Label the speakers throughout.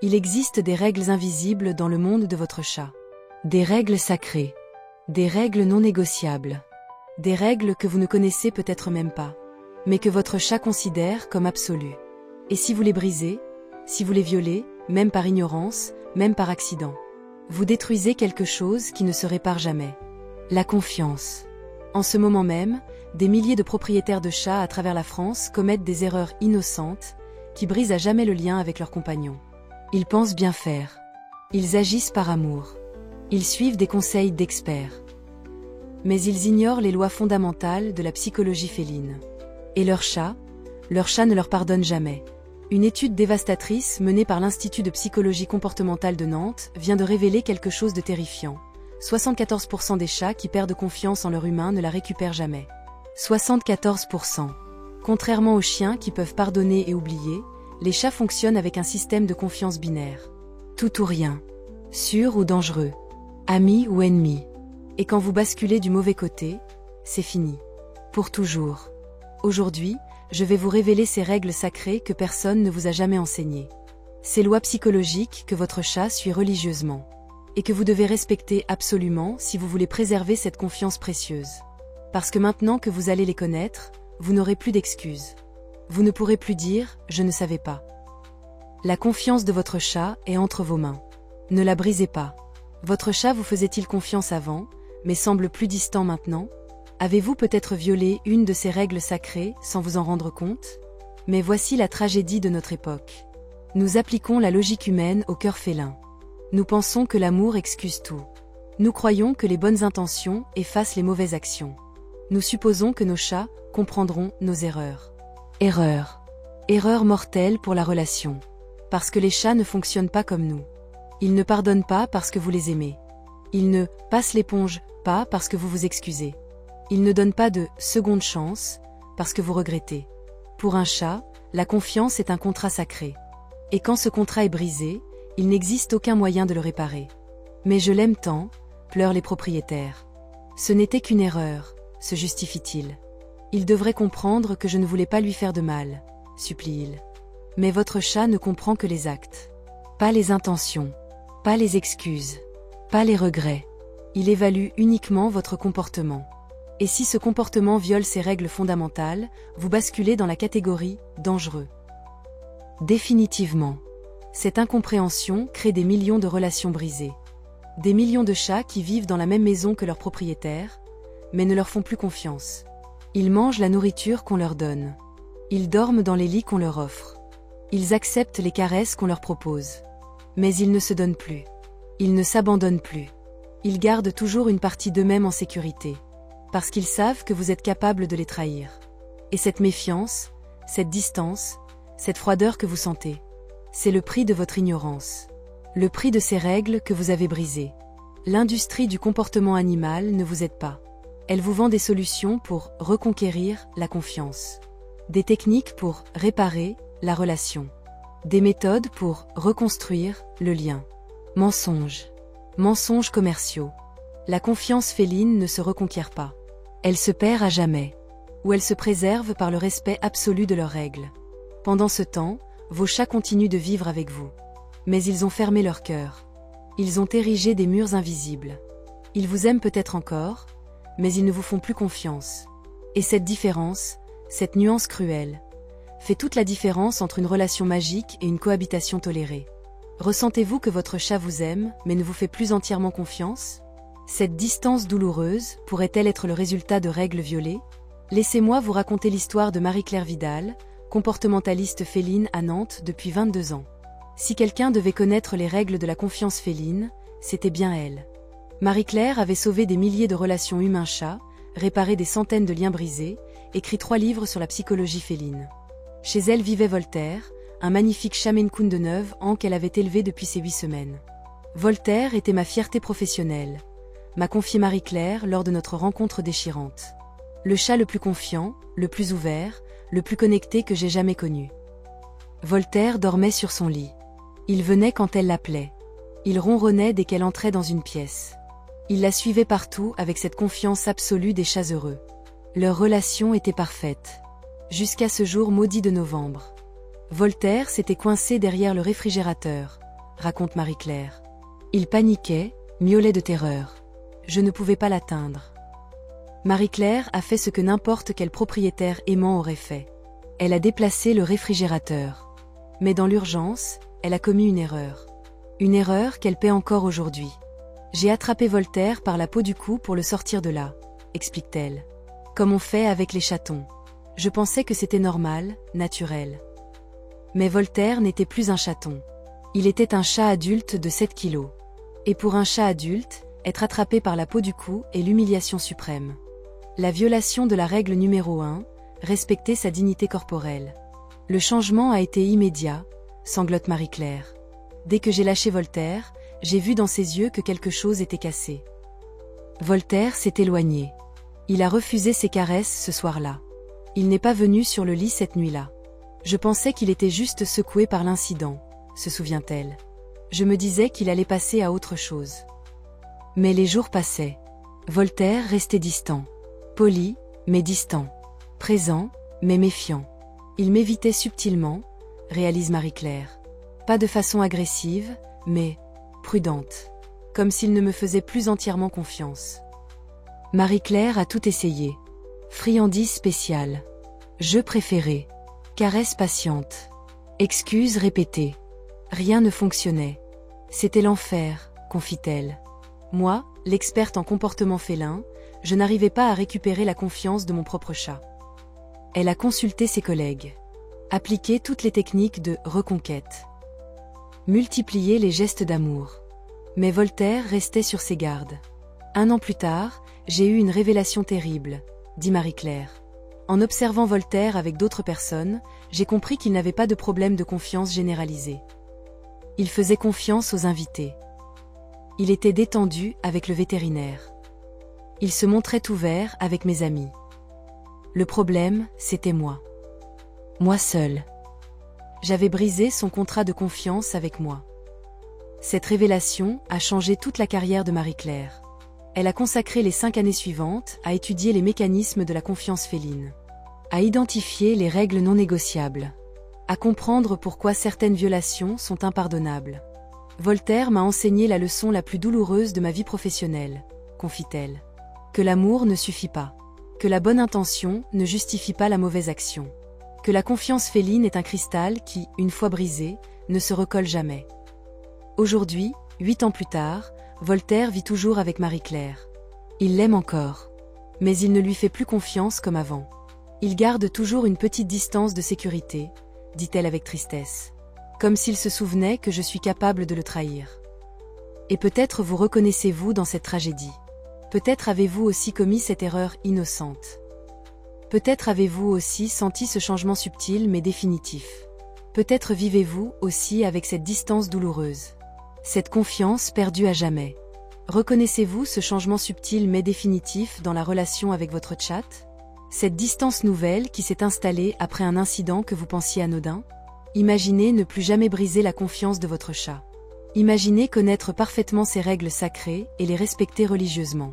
Speaker 1: Il existe des règles invisibles dans le monde de votre chat. Des règles sacrées. Des règles non négociables. Des règles que vous ne connaissez peut-être même pas, mais que votre chat considère comme absolues. Et si vous les brisez, si vous les violez, même par ignorance, même par accident, vous détruisez quelque chose qui ne se répare jamais. La confiance. En ce moment même, des milliers de propriétaires de chats à travers la France commettent des erreurs innocentes qui brisent à jamais le lien avec leurs compagnons. Ils pensent bien faire. Ils agissent par amour. Ils suivent des conseils d'experts. Mais ils ignorent les lois fondamentales de la psychologie féline. Et leurs chats ne leur pardonnent jamais. Une étude dévastatrice menée par l'Institut de psychologie comportementale de Nantes vient de révéler quelque chose de terrifiant. 74% des chats qui perdent confiance en leur humain ne la récupèrent jamais. 74%. Contrairement aux chiens qui peuvent pardonner et oublier, les chats fonctionnent avec un système de confiance binaire. Tout ou rien. Sûr ou dangereux. Ami ou ennemi. Et quand vous basculez du mauvais côté, c'est fini. Pour toujours. Aujourd'hui, je vais vous révéler ces règles sacrées que personne ne vous a jamais enseignées. Ces lois psychologiques que votre chat suit religieusement. Et que vous devez respecter absolument si vous voulez préserver cette confiance précieuse. Parce que maintenant que vous allez les connaître, vous n'aurez plus d'excuses. Vous ne pourrez plus dire « je ne savais pas ». La confiance de votre chat est entre vos mains. Ne la brisez pas. Votre chat vous faisait-il confiance avant, mais semble plus distant maintenant? Avez-vous peut-être violé une de ces règles sacrées sans vous en rendre compte? Mais voici la tragédie de notre époque. Nous appliquons la logique humaine au cœur félin. Nous pensons que l'amour excuse tout. Nous croyons que les bonnes intentions effacent les mauvaises actions. Nous supposons que nos chats comprendront nos erreurs. Erreur. Erreur mortelle pour la relation. Parce que les chats ne fonctionnent pas comme nous. Ils ne pardonnent pas parce que vous les aimez. Ils ne passent l'éponge pas parce que vous vous excusez. Ils ne donnent pas de seconde chance parce que vous regrettez. Pour un chat, la confiance est un contrat sacré. Et quand ce contrat est brisé, il n'existe aucun moyen de le réparer. Mais je l'aime tant, pleurent les propriétaires. Ce n'était qu'une erreur, se justifie-t-il. Il devrait comprendre que je ne voulais pas lui faire de mal, supplie-t-il. Mais votre chat ne comprend que les actes. Pas les intentions, pas les excuses, pas les regrets. Il évalue uniquement votre comportement. Et si ce comportement viole ces règles fondamentales, vous basculez dans la catégorie « dangereux ». Définitivement. Cette incompréhension crée des millions de relations brisées. Des millions de chats qui vivent dans la même maison que leurs propriétaires, mais ne leur font plus confiance. Ils mangent la nourriture qu'on leur donne. Ils dorment dans les lits qu'on leur offre. Ils acceptent les caresses qu'on leur propose. Mais ils ne se donnent plus. Ils ne s'abandonnent plus. Ils gardent toujours une partie d'eux-mêmes en sécurité. Parce qu'ils savent que vous êtes capable de les trahir. Et cette méfiance, cette distance, cette froideur que vous sentez, c'est le prix de votre ignorance. Le prix de ces règles que vous avez brisées. L'industrie du comportement animal ne vous aide pas. Elle vous vend des solutions pour reconquérir la confiance. Des techniques pour réparer la relation. Des méthodes pour reconstruire le lien. Mensonges. Mensonges commerciaux. La confiance féline ne se reconquiert pas. Elle se perd à jamais. Ou elle se préserve par le respect absolu de leurs règles. Pendant ce temps, vos chats continuent de vivre avec vous. Mais ils ont fermé leur cœur. Ils ont érigé des murs invisibles. Ils vous aiment peut-être encore, mais ils ne vous font plus confiance. Et cette différence, cette nuance cruelle, fait toute la différence entre une relation magique et une cohabitation tolérée. Ressentez-vous que votre chat vous aime, mais ne vous fait plus entièrement confiance? Cette distance douloureuse pourrait-elle être le résultat de règles violées? Laissez-moi vous raconter l'histoire de Marie-Claire Vidal, comportementaliste féline à Nantes depuis 22 ans. Si quelqu'un devait connaître les règles de la confiance féline, c'était bien elle. Marie-Claire avait sauvé des milliers de relations humain-chat, réparé des centaines de liens brisés, écrit 3 livres sur la psychologie féline. Chez elle vivait Voltaire, un magnifique chat Maine Coon de 9 ans qu'elle avait élevé depuis ses 8 semaines. Voltaire était ma fierté professionnelle, m'a confié Marie-Claire lors de notre rencontre déchirante. Le chat le plus confiant, le plus ouvert, le plus connecté que j'ai jamais connu. Voltaire dormait sur son lit. Il venait quand elle l'appelait. Il ronronnait dès qu'elle entrait dans une pièce. Il la suivait partout avec cette confiance absolue des chats heureux. Leur relation était parfaite. Jusqu'à ce jour maudit de novembre. Voltaire s'était coincé derrière le réfrigérateur, raconte Marie-Claire. Il paniquait, miaulait de terreur. Je ne pouvais pas l'atteindre. Marie-Claire a fait ce que n'importe quel propriétaire aimant aurait fait. Elle a déplacé le réfrigérateur. Mais dans l'urgence, elle a commis une erreur. Une erreur qu'elle paie encore aujourd'hui. J'ai attrapé Voltaire par la peau du cou pour le sortir de là, explique-t-elle. Comme on fait avec les chatons. Je pensais que c'était normal, naturel. Mais Voltaire n'était plus un chaton. Il était un chat adulte de 7 kilos. Et pour un chat adulte, être attrapé par la peau du cou est l'humiliation suprême. La violation de la règle numéro 1, respecter sa dignité corporelle. Le changement a été immédiat, sanglote Marie-Claire. Dès que j'ai lâché Voltaire, j'ai vu dans ses yeux que quelque chose était cassé. Voltaire s'est éloigné. Il a refusé ses caresses ce soir-là. Il n'est pas venu sur le lit cette nuit-là. Je pensais qu'il était juste secoué par l'incident, se souvient-elle. Je me disais qu'il allait passer à autre chose. Mais les jours passaient. Voltaire restait distant. Poli, mais distant. Présent, mais méfiant. Il m'évitait subtilement, réalise Marie-Claire. Pas de façon agressive, mais prudente. Comme s'il ne me faisait plus entièrement confiance. Marie-Claire a tout essayé. Friandise spéciale. Jeu préféré. Caresse patiente. Excuses répétées. Rien ne fonctionnait. C'était l'enfer, confie-t-elle. Moi, l'experte en comportement félin, je n'arrivais pas à récupérer la confiance de mon propre chat. Elle a consulté ses collègues. Appliqué toutes les techniques de reconquête. Multiplié les gestes d'amour. Mais Voltaire restait sur ses gardes. 1 an plus tard, j'ai eu une révélation terrible, dit Marie-Claire. En observant Voltaire avec d'autres personnes, j'ai compris qu'il n'avait pas de problème de confiance généralisé. Il faisait confiance aux invités. Il était détendu avec le vétérinaire. Il se montrait ouvert avec mes amis. Le problème, c'était moi. Moi seule. J'avais brisé son contrat de confiance avec moi. Cette révélation a changé toute la carrière de Marie-Claire. Elle a consacré les 5 années suivantes à étudier les mécanismes de la confiance féline, à identifier les règles non négociables, à comprendre pourquoi certaines violations sont impardonnables. Voltaire m'a enseigné la leçon la plus douloureuse de ma vie professionnelle, confie-t-elle. Que l'amour ne suffit pas. Que la bonne intention ne justifie pas la mauvaise action. Que la confiance féline est un cristal qui, une fois brisé, ne se recolle jamais. Aujourd'hui, 8 ans plus tard, Voltaire vit toujours avec Marie-Claire. Il l'aime encore. Mais il ne lui fait plus confiance comme avant. Il garde toujours une petite distance de sécurité, dit-elle avec tristesse. Comme s'il se souvenait que je suis capable de le trahir. Et peut-être vous reconnaissez-vous dans cette tragédie. Peut-être avez-vous aussi commis cette erreur innocente. Peut-être avez-vous aussi senti ce changement subtil mais définitif. Peut-être vivez-vous aussi avec cette distance douloureuse. Cette confiance perdue à jamais. Reconnaissez-vous ce changement subtil mais définitif dans la relation avec votre chat? Cette distance nouvelle qui s'est installée après un incident que vous pensiez anodin? Imaginez ne plus jamais briser la confiance de votre chat. Imaginez connaître parfaitement ses règles sacrées et les respecter religieusement.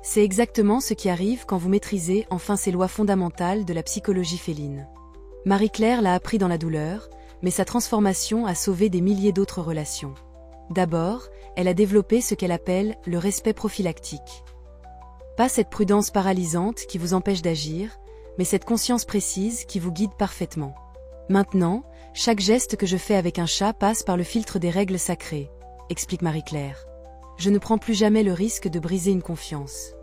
Speaker 1: C'est exactement ce qui arrive quand vous maîtrisez enfin ces lois fondamentales de la psychologie féline. Marie-Claire l'a appris dans la douleur, mais sa transformation a sauvé des milliers d'autres relations. D'abord, elle a développé ce qu'elle appelle le respect prophylactique. Pas cette prudence paralysante qui vous empêche d'agir, mais cette conscience précise qui vous guide parfaitement. Maintenant, chaque geste que je fais avec un chat passe par le filtre des règles sacrées, explique Marie-Claire. Je ne prends plus jamais le risque de briser une confiance.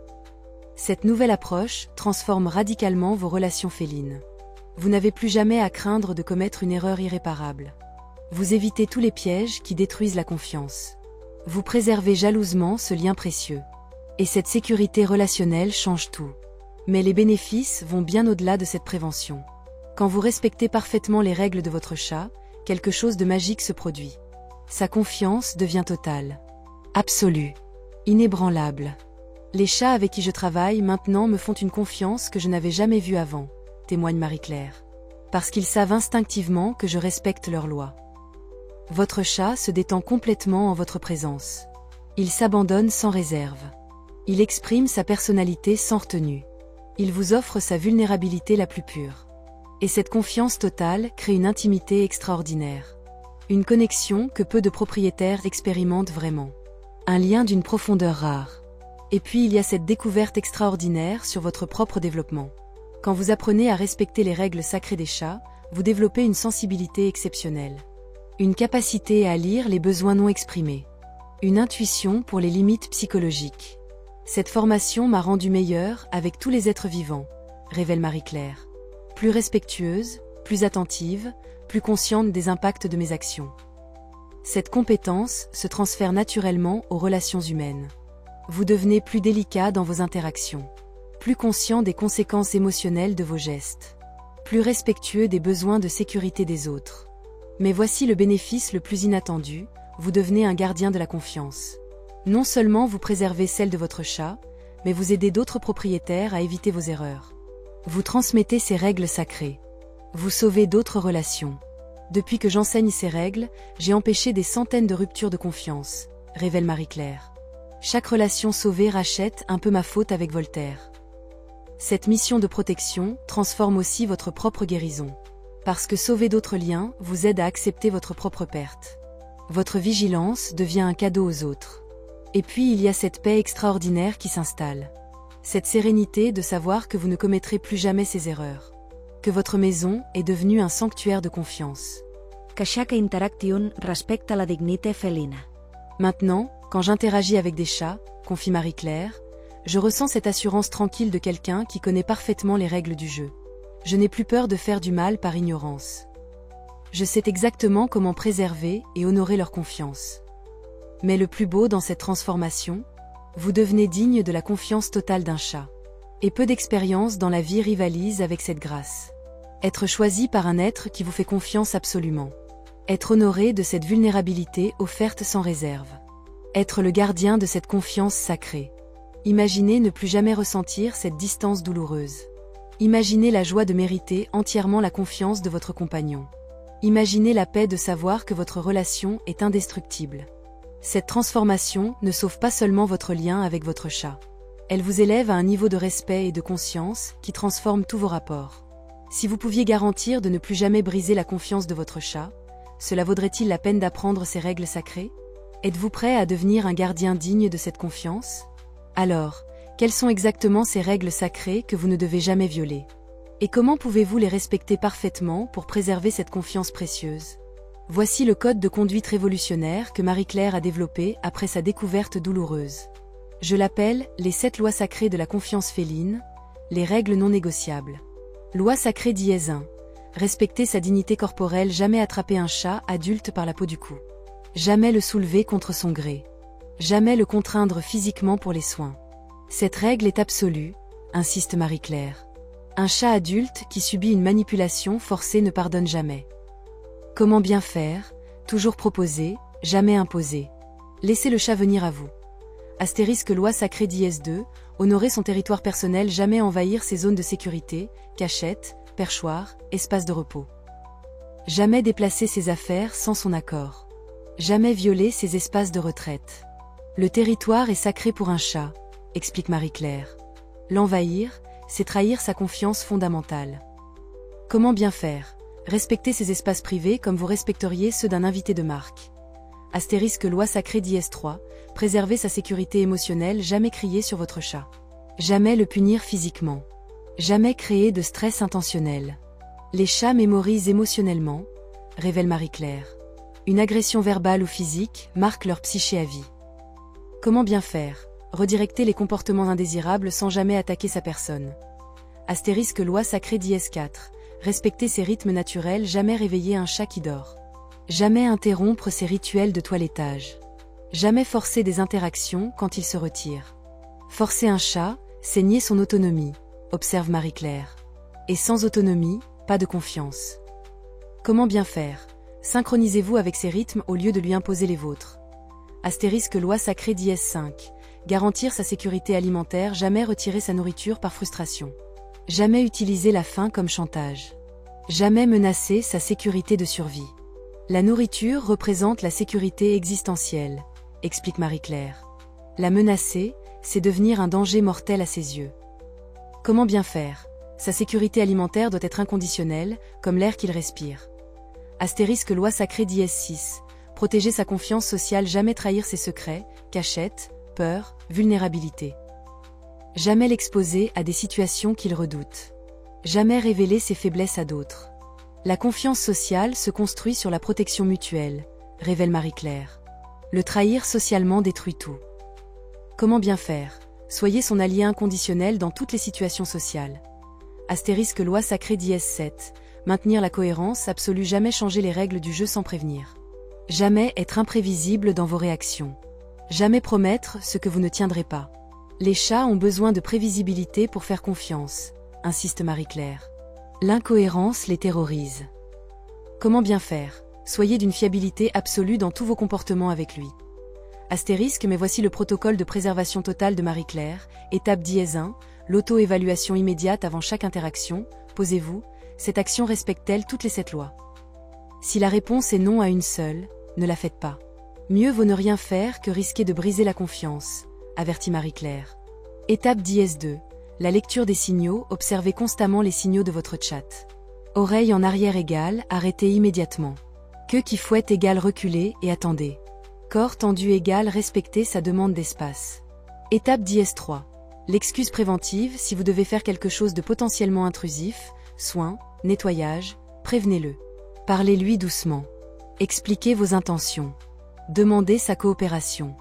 Speaker 1: Cette nouvelle approche transforme radicalement vos relations félines. Vous n'avez plus jamais à craindre de commettre une erreur irréparable. Vous évitez tous les pièges qui détruisent la confiance. Vous préservez jalousement ce lien précieux. Et cette sécurité relationnelle change tout. Mais les bénéfices vont bien au-delà de cette prévention. Quand vous respectez parfaitement les règles de votre chat, quelque chose de magique se produit. Sa confiance devient totale. Absolue. Inébranlable. Les chats avec qui je travaille maintenant me font une confiance que je n'avais jamais vue avant, témoigne Marie-Claire. Parce qu'ils savent instinctivement que je respecte leurs lois. Votre chat se détend complètement en votre présence. Il s'abandonne sans réserve. Il exprime sa personnalité sans retenue. Il vous offre sa vulnérabilité la plus pure. Et cette confiance totale crée une intimité extraordinaire. Une connexion que peu de propriétaires expérimentent vraiment. Un lien d'une profondeur rare. Et puis il y a cette découverte extraordinaire sur votre propre développement. Quand vous apprenez à respecter les règles sacrées des chats, vous développez une sensibilité exceptionnelle. Une capacité à lire les besoins non exprimés. Une intuition pour les limites psychologiques. Cette formation m'a rendue meilleure avec tous les êtres vivants, révèle Marie-Claire. Plus respectueuse, plus attentive, plus consciente des impacts de mes actions. Cette compétence se transfère naturellement aux relations humaines. Vous devenez plus délicat dans vos interactions, plus conscient des conséquences émotionnelles de vos gestes, plus respectueux des besoins de sécurité des autres. Mais voici le bénéfice le plus inattendu, vous devenez un gardien de la confiance. Non seulement vous préservez celle de votre chat, mais vous aidez d'autres propriétaires à éviter vos erreurs. Vous transmettez ces règles sacrées. Vous sauvez d'autres relations. Depuis que j'enseigne ces règles, j'ai empêché des centaines de ruptures de confiance, révèle Marie-Claire. Chaque relation sauvée rachète un peu ma faute avec Voltaire. Cette mission de protection transforme aussi votre propre guérison. Parce que sauver d'autres liens vous aide à accepter votre propre perte. Votre vigilance devient un cadeau aux autres. Et puis il y a cette paix extraordinaire qui s'installe. Cette sérénité de savoir que vous ne commettrez plus jamais ces erreurs. Que votre maison est devenue un sanctuaire de confiance.
Speaker 2: Que chaque interaction respecte la dignité felina.
Speaker 1: Maintenant, quand j'interagis avec des chats, confie Marie-Claire, je ressens cette assurance tranquille de quelqu'un qui connaît parfaitement les règles du jeu. Je n'ai plus peur de faire du mal par ignorance. Je sais exactement comment préserver et honorer leur confiance. Mais le plus beau dans cette transformation, vous devenez digne de la confiance totale d'un chat. Et peu d'expérience dans la vie rivalise avec cette grâce. Être choisi par un être qui vous fait confiance absolument. Être honoré de cette vulnérabilité offerte sans réserve. Être le gardien de cette confiance sacrée. Imaginez ne plus jamais ressentir cette distance douloureuse. Imaginez la joie de mériter entièrement la confiance de votre compagnon. Imaginez la paix de savoir que votre relation est indestructible. Cette transformation ne sauve pas seulement votre lien avec votre chat. Elle vous élève à un niveau de respect et de conscience qui transforme tous vos rapports. Si vous pouviez garantir de ne plus jamais briser la confiance de votre chat, cela vaudrait-il la peine d'apprendre ces règles sacrées ? Êtes-vous prêt à devenir un gardien digne de cette confiance ? Alors, quelles sont exactement ces règles sacrées que vous ne devez jamais violer ? Et comment pouvez-vous les respecter parfaitement pour préserver cette confiance précieuse ? Voici le code de conduite révolutionnaire que Marie-Claire a développé après sa découverte douloureuse. Je l'appelle les 7 lois sacrées de la confiance féline, les règles non négociables. Loi sacrée dièse 1. Respecter sa dignité corporelle, jamais attraper un chat adulte par la peau du cou. Jamais le soulever contre son gré. Jamais le contraindre physiquement pour les soins. Cette règle est absolue, insiste Marie-Claire. Un chat adulte qui subit une manipulation forcée ne pardonne jamais. Comment bien faire ? Toujours proposer, jamais imposer. Laissez le chat venir à vous. Astérisque loi sacrée dièse 2, honorer son territoire personnel, jamais envahir ses zones de sécurité, cachette, perchoir, espace de repos. Jamais déplacer ses affaires sans son accord. Jamais violer ses espaces de retraite. Le territoire est sacré pour un chat, explique Marie-Claire. L'envahir, c'est trahir sa confiance fondamentale. Comment bien faire ? Respecter ses espaces privés comme vous respecteriez ceux d'un invité de marque. Astérisque loi sacrée dièse 3, préserver sa sécurité émotionnelle, jamais crier sur votre chat. Jamais le punir physiquement. Jamais créer de stress intentionnel. Les chats mémorisent émotionnellement, révèle Marie-Claire. Une agression verbale ou physique marque leur psyché à vie. Comment bien faire ? Redirecter les comportements indésirables sans jamais attaquer sa personne. Astérisque loi sacrée dièse 4, respecter ses rythmes naturels, jamais réveiller un chat qui dort. Jamais interrompre ses rituels de toilettage. Jamais forcer des interactions quand il se retire. Forcer un chat, c'est nier son autonomie, observe Marie-Claire. Et sans autonomie, pas de confiance. Comment bien faire ? Synchronisez-vous avec ses rythmes au lieu de lui imposer les vôtres. Astérisque loi sacrée dièse 5, garantir sa sécurité alimentaire, jamais retirer sa nourriture par frustration. Jamais utiliser la faim comme chantage. Jamais menacer sa sécurité de survie. La nourriture représente la sécurité existentielle, explique Marie-Claire. La menacer, c'est devenir un danger mortel à ses yeux. Comment bien faire ? Sa sécurité alimentaire doit être inconditionnelle, comme l'air qu'il respire. Astérisque loi sacrée d'IS6. Protéger sa confiance sociale, jamais trahir ses secrets, cachette, peur, vulnérabilité. Jamais l'exposer à des situations qu'il redoute. Jamais révéler ses faiblesses à d'autres. La confiance sociale se construit sur la protection mutuelle, révèle Marie-Claire. Le trahir socialement détruit tout. Comment bien faire? Soyez son allié inconditionnel dans toutes les situations sociales. Astérisque loi sacrée d'IS7. Maintenir la cohérence absolue, jamais changer les règles du jeu sans prévenir. Jamais être imprévisible dans vos réactions. Jamais promettre ce que vous ne tiendrez pas. Les chats ont besoin de prévisibilité pour faire confiance, insiste Marie-Claire. L'incohérence les terrorise. Comment bien faire? Soyez d'une fiabilité absolue dans tous vos comportements avec lui. Astérisque, mais voici le protocole de préservation totale de Marie-Claire. Étape -1, l'auto-évaluation immédiate avant chaque interaction. Posez-vous, cette action respecte-t-elle toutes les 7 lois? Si la réponse est non à une seule, ne la faites pas. Mieux vaut ne rien faire que risquer de briser la confiance, avertit Marie-Claire. Étape -2, la lecture des signaux, observez constamment les signaux de votre chat. Oreille en arrière égale, arrêtez immédiatement. Queue qui fouette égale reculez et attendez. Corps tendu égale respectez sa demande d'espace. Étape -3, l'excuse préventive, si vous devez faire quelque chose de potentiellement intrusif, soin, nettoyage, prévenez-le. Parlez-lui doucement. Expliquez vos intentions. Demandez sa coopération.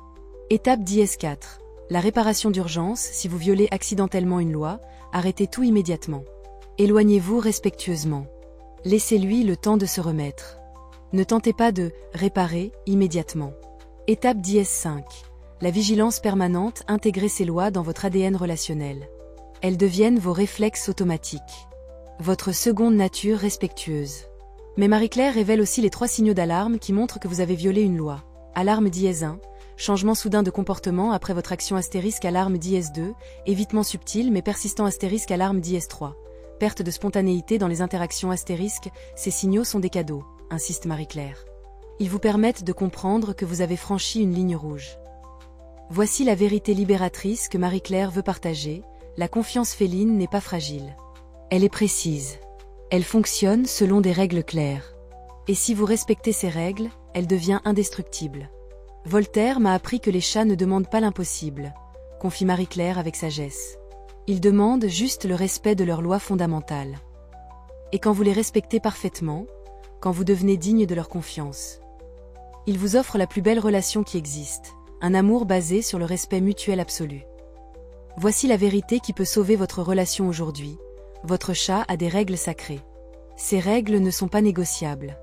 Speaker 1: Étape -4, la réparation d'urgence, si vous violez accidentellement une loi, arrêtez tout immédiatement. Éloignez-vous respectueusement. Laissez-lui le temps de se remettre. Ne tentez pas de réparer immédiatement. Étape -5, la vigilance permanente, intégrez ces lois dans votre ADN relationnel. Elles deviennent vos réflexes automatiques. Votre seconde nature respectueuse. Mais Marie-Claire révèle aussi les 3 signaux d'alarme qui montrent que vous avez violé une loi. Alarme -1, changement soudain de comportement après votre action astérisque alarme -2, évitement subtil mais persistant astérisque alarme -3. Perte de spontanéité dans les interactions astérisques, ces signaux sont des cadeaux, insiste Marie-Claire. Ils vous permettent de comprendre que vous avez franchi une ligne rouge. Voici la vérité libératrice que Marie-Claire veut partager, la confiance féline n'est pas fragile. Elle est précise. Elle fonctionne selon des règles claires. Et si vous respectez ces règles, elle devient indestructible. Voltaire m'a appris que les chats ne demandent pas l'impossible, confie Marie-Claire avec sagesse. Ils demandent juste le respect de leurs lois fondamentales. Et quand vous les respectez parfaitement, quand vous devenez digne de leur confiance, ils vous offrent la plus belle relation qui existe, un amour basé sur le respect mutuel absolu. Voici la vérité qui peut sauver votre relation aujourd'hui. Votre chat a des règles sacrées. Ces règles ne sont pas négociables.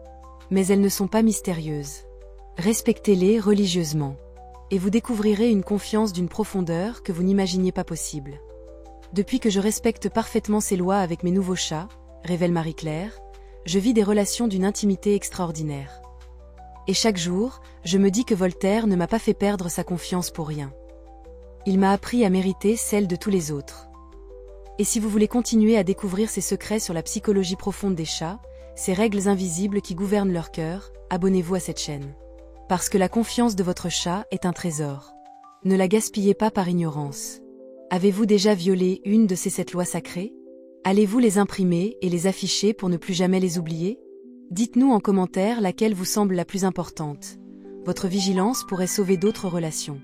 Speaker 1: Mais elles ne sont pas mystérieuses. Respectez-les religieusement. Et vous découvrirez une confiance d'une profondeur que vous n'imaginiez pas possible. Depuis que je respecte parfaitement ces lois avec mes nouveaux chats, révèle Marie-Claire, je vis des relations d'une intimité extraordinaire. Et chaque jour, je me dis que Voltaire ne m'a pas fait perdre sa confiance pour rien. Il m'a appris à mériter celle de tous les autres. Et si vous voulez continuer à découvrir ces secrets sur la psychologie profonde des chats, ces règles invisibles qui gouvernent leur cœur, abonnez-vous à cette chaîne. Parce que la confiance de votre chat est un trésor. Ne la gaspillez pas par ignorance. Avez-vous déjà violé une de ces 7 lois sacrées? Allez-vous les imprimer et les afficher pour ne plus jamais les oublier? Dites-nous en commentaire laquelle vous semble la plus importante. Votre vigilance pourrait sauver d'autres relations.